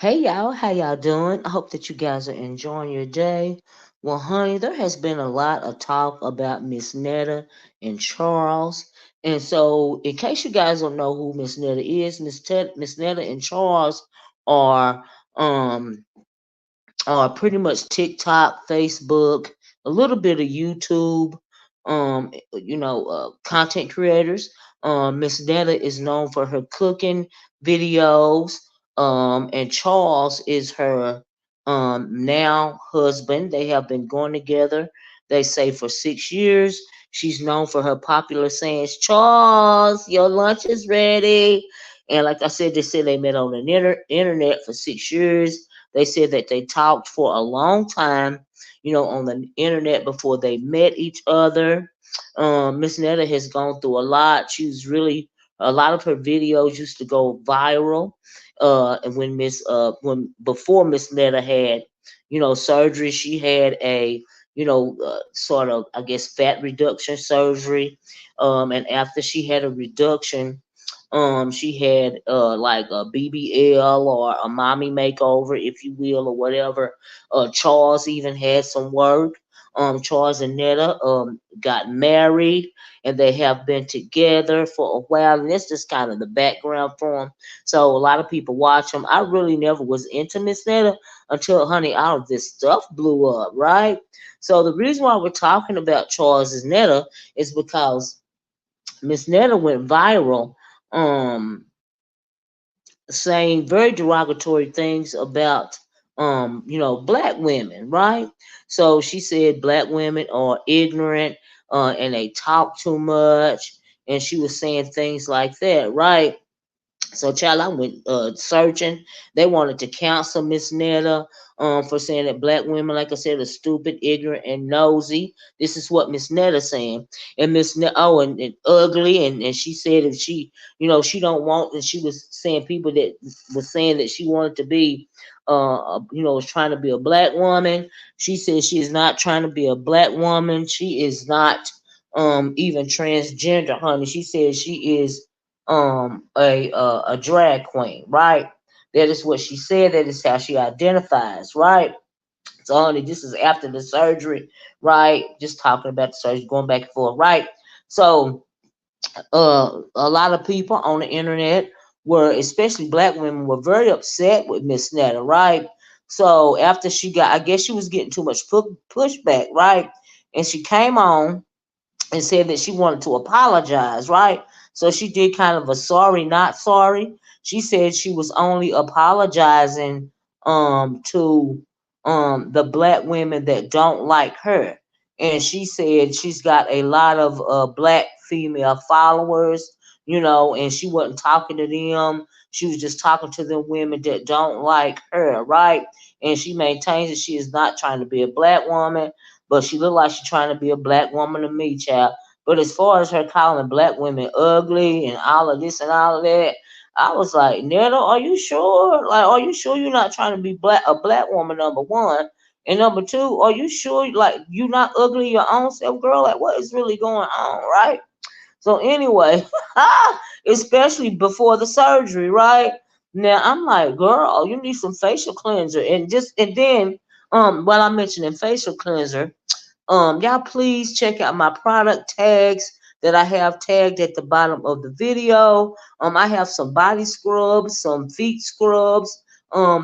Hey y'all, how y'all doing? I hope that you guys are enjoying your day. Well, honey, there has been a lot of talk about Miss Netta and Charles. And so, in case you guys don't know who Miss Netta is, Miss Netta and Charles are um pretty much TikTok, Facebook, a little bit of YouTube, content creators. Miss Netta is known for her cooking videos, and Charles is her now husband. They have been going together, they say, for 6 years. She's known for her popular sayings, Charles, your lunch is ready. And like I said, they said they met on the internet for 6 years. They said that they talked for a long time, on the internet before they met each other. Miss Netta has gone through a lot. She's really a lot of her videos used to go viral. And when before Miss Netta had, surgery, she had a sort of, I guess, fat reduction surgery. And after she had a reduction, she had like a BBL or a mommy makeover, if you will, or whatever. Charles even had some work. Charles and Netta got married, and they have been together for a while. And that's just kind of the background for them. So a lot of people watch them. I really never was into Miss Netta until, honey, all of this stuff blew up, right? So the reason why we're talking about Charles and Netta is because Miss Netta went viral, um, saying very derogatory things about, black women, right? So she said black women are ignorant, and they talk too much, and she was saying things like that, right? So, child, I went searching. They wanted to cancel Miss Netta for saying that black women, like I said, are stupid, ignorant, and nosy. This is what Miss Netta saying. And Miss Netta, oh, and ugly. And she said if she, she don't want, and she was saying people that was saying that she wanted to be, was trying to be a black woman. She said she is not trying to be a black woman. She is not even transgender, honey. She said she is a drag queen, right? That is what she said. That is how she identifies, right? So, honey, this is after the surgery, right? Just talking about the surgery, going back and forth, right? So, a lot of people on the internet were, especially black women, were very upset with Miss Netta, right? So after she got, I guess she was getting too much pushback, right? And she came on and said that she wanted to apologize, right? So she did kind of a sorry, not sorry. She said she was only apologizing to the black women that don't like her. And she said she's got a lot of black female followers, and she wasn't talking to them. She was just talking to the women that don't like her, right? And she maintains that she is not trying to be a black woman, but she looked like she's trying to be a black woman to me, child. But as far as her calling black women ugly and all of this and all of that, I was like, Netta, are you sure? Like, are you sure you're not trying to be a black woman, number one? And number two, are you sure like you not ugly your own self, girl? Like, what is really going on, right? So anyway, especially before the surgery, right? Now I'm like, girl, you need some facial cleanser. And then while I'm mentioning facial cleanser, y'all please check out my product tags that I have tagged at the bottom of the video. I have some body scrubs, some feet scrubs,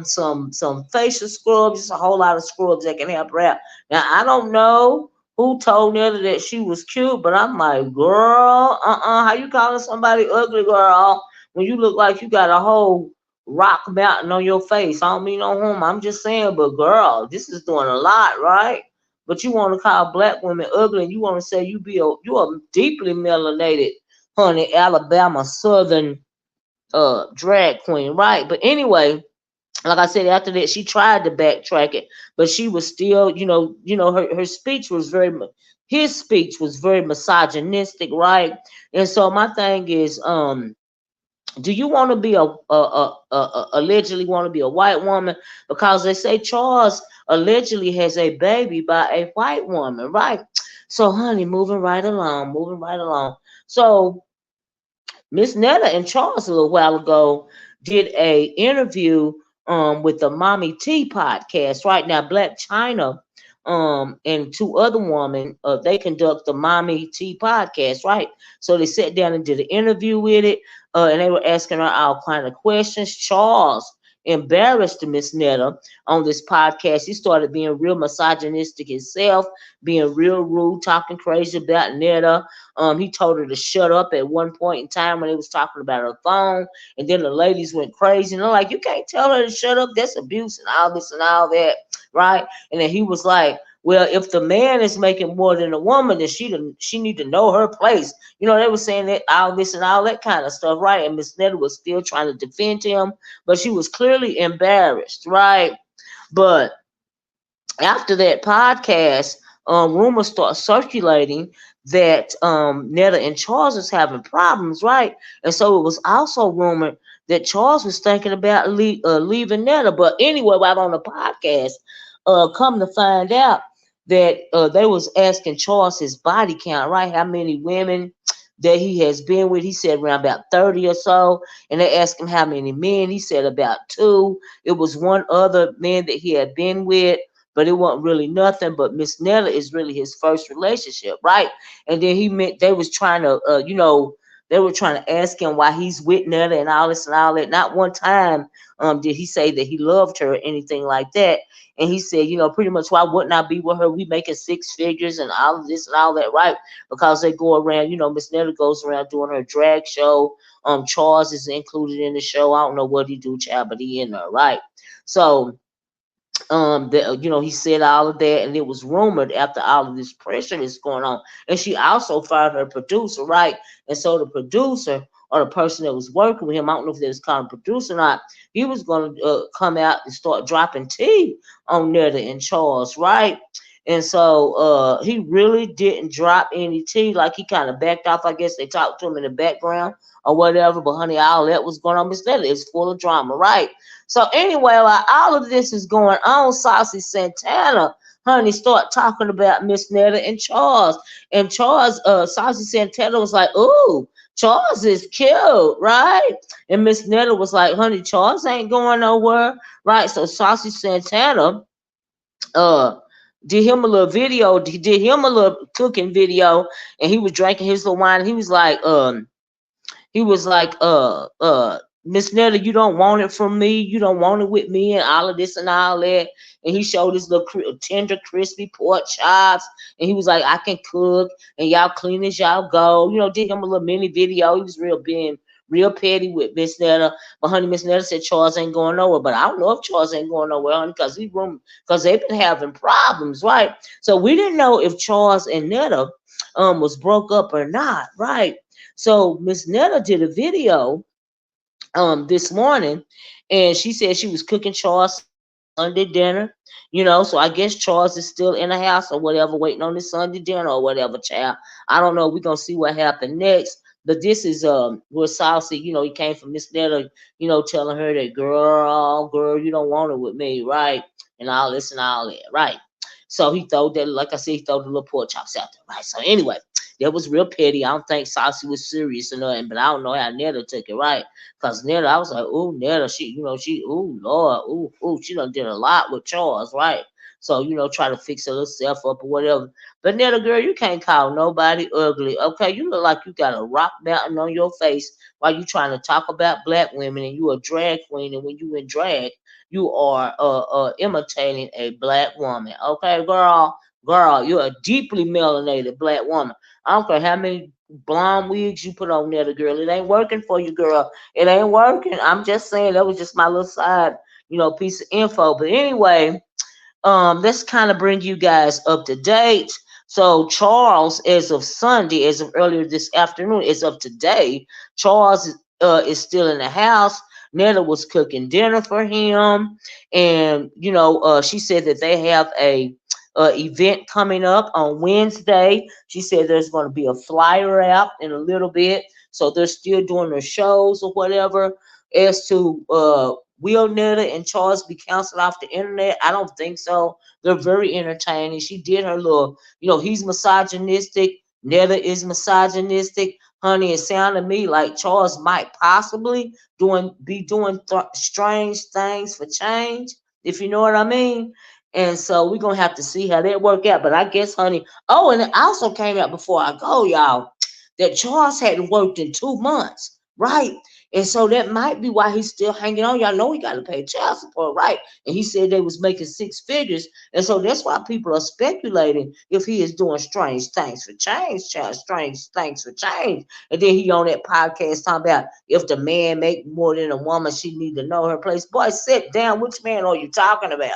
some facial scrubs, just a whole lot of scrubs that can help her out. Now I don't know who told Netta that she was cute, but I'm like, girl, how you calling somebody ugly, girl, when you look like you got a whole rock mountain on your face? I don't mean no harm. I'm just saying, but girl, this is doing a lot, right? But you want to call black women ugly, and you want to say you are deeply melanated, honey, Alabama Southern drag queen, right? But anyway, like I said, after that she tried to backtrack it, but she was still, her speech was his speech was very misogynistic, right? And so my thing is, do you want to be allegedly want to be a white woman? Because they say Charles allegedly has a baby by a white woman, right? So, honey, moving right along. So, Miss Netta and Charles a little while ago did a interview with the Mommy T podcast. Right now, Black China and two other women, they conduct the Mommy T podcast, right? So they sat down and did an interview with it, and they were asking her all kind of questions. Charles embarrassed Miss Netta on this podcast. He started being real misogynistic himself, being real rude, talking crazy about Netta. He told her to shut up at one point in time when they was talking about her phone, and then the ladies went crazy and they're like, "You can't tell her to shut up. That's abuse and all this and all that, right?" And then he was like, "Well, if the man is making more than the woman, then she need to know her place." You know, they were saying that all this and all that kind of stuff, right? And Miss Netta was still trying to defend him, but she was clearly embarrassed, right? But after that podcast, rumors start circulating that Netta and Charles was having problems, right? And so it was also rumored that Charles was thinking about leaving Netta. But anyway, while on the podcast, come to find out that they was asking Charles his body count, right? How many women that he has been with. He said around about 30 or so. And they asked him how many men. He said about two. It was one other man that he had been with, but it wasn't really nothing. But Miss Netta is really his first relationship, right? And then he meant they was trying to, they were trying to ask him why he's with Netta and all this and all that. Not one time did he say that he loved her or anything like that. And he said, pretty much, why wouldn't I be with her? We making six figures and all of this and all that, right? Because they go around, Miss Netta goes around doing her drag show. Charles is included in the show. I don't know what he do, child, but he in there, right? So that he said all of that, and it was rumored after all of this pressure that's going on, and she also fired her producer, right? And so the producer, or the person that was working with him, I don't know if they was calling producer or not, he was going to come out and start dropping tea on Netta and Charles, right? And so he really didn't drop any tea. Like, he kind of backed off. I guess they talked to him in the background or whatever. But honey, all that was going on. Miss Netta is full of drama, right? So anyway, while all of this is going on, Saucy Santana, honey, start talking about Miss Netta and Charles. And Charles, Saucy Santana was like, "Ooh, Charles is cute, right?" And Miss Netta was like, "Honey, Charles ain't going nowhere," right? So Saucy Santana uh did him a little video, he did him a little cooking video, and he was drinking his little wine. He was like, Miss Netta, you don't want it from me. You don't want it with me and all of this and all that. And he showed his little tender, crispy pork chops. And he was like, I can cook and y'all clean as y'all go. Did him a little mini video. He was being real petty with Miss Netta. But honey, Miss Netta said Charles ain't going nowhere. But I don't know if Charles ain't going nowhere, honey, because they've been having problems, right? So we didn't know if Charles and Netta was broke up or not, right? So Miss Netta did a video this morning, and she said she was cooking Charles Sunday dinner. So I guess Charles is still in the house or whatever, waiting on his Sunday dinner or whatever, child. I don't know. We're gonna see what happened next. But this is where Saucy, he came from Miss Netta, telling her that girl, you don't want it with me, right? And all this and all that, right? So he thought that, like I said, he thought the little pork chops out there, right? So anyway, that was real petty. I don't think Saucy was serious or nothing, but I don't know how Netta took it, right? Cause Netta, I was like, "Ooh, Netta, ooh, Lord, ooh, she done did a lot with Charles, right?" So, try to fix herself up or whatever. But Netta, girl, you can't call nobody ugly, okay? You look like you got a rock mountain on your face while you trying to talk about black women, and you a drag queen, and when you in drag, you are imitating a black woman, okay, girl? Girl, you're a deeply melanated black woman. I don't care how many blonde wigs you put on there, the girl. It ain't working for you, girl. It ain't working. I'm just saying that was just my little side, piece of info. But anyway, let's kind of bring you guys up to date. So Charles, as of Sunday, as of earlier this afternoon, as of today, Charles is still in the house. Netta was cooking dinner for him, and she said that they have a event coming up on Wednesday. She said there's going to be a flyer out in a little bit, so they're still doing their shows or whatever. As to will Netta and Charles be canceled off the internet? I don't think so. They're very entertaining. She did her little, he's misogynistic. Netta is misogynistic. honey, it sounded to me like Charles might possibly doing strange things for change, if you know what I mean. And so we're gonna have to see how that work out. But I guess, honey. Oh, and it also came out before I go, y'all, that Charles hadn't worked in 2 months, right? And so that might be why he's still hanging on. Y'all know he got to pay child support, right? And he said they was making six figures, and so that's why people are speculating if he is doing strange things for change, child, strange things for change. And then he on that podcast talking about if the man make more than a woman, she need to know her place. Boy, sit down. Which man are you talking about?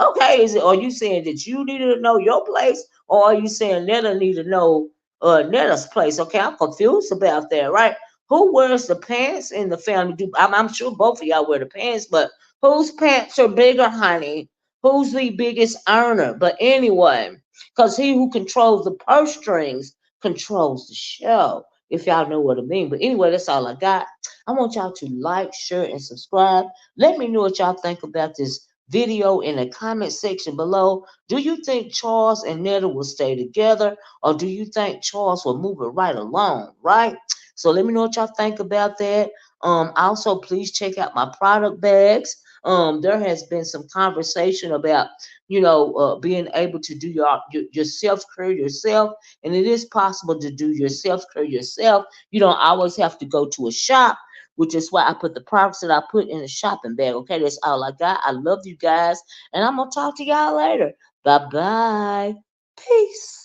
Okay, are you saying that you need to know your place, or are you saying Netta need to know Netta's place? Okay, I'm confused about that, right? Who wears the pants in the family? I'm sure both of y'all wear the pants, but whose pants are bigger, honey? Who's the biggest earner? But anyway, because he who controls the purse strings controls the show, if y'all know what I mean. But anyway, that's all I got. I want y'all to like, share, and subscribe. Let me know what y'all think about this video in the comment section below. Do you think Charles and Netta will stay together, or do you think Charles will move it right along, right? So let me know what y'all think about that. Also, please check out my product bags. There has been some conversation about, being able to do your self care yourself, and it is possible to do your self care yourself. You don't always have to go to a shop, which is why I put the products that I put in the shopping bag. Okay, that's all I got. I love you guys, and I'm gonna talk to y'all later. Bye bye. Peace.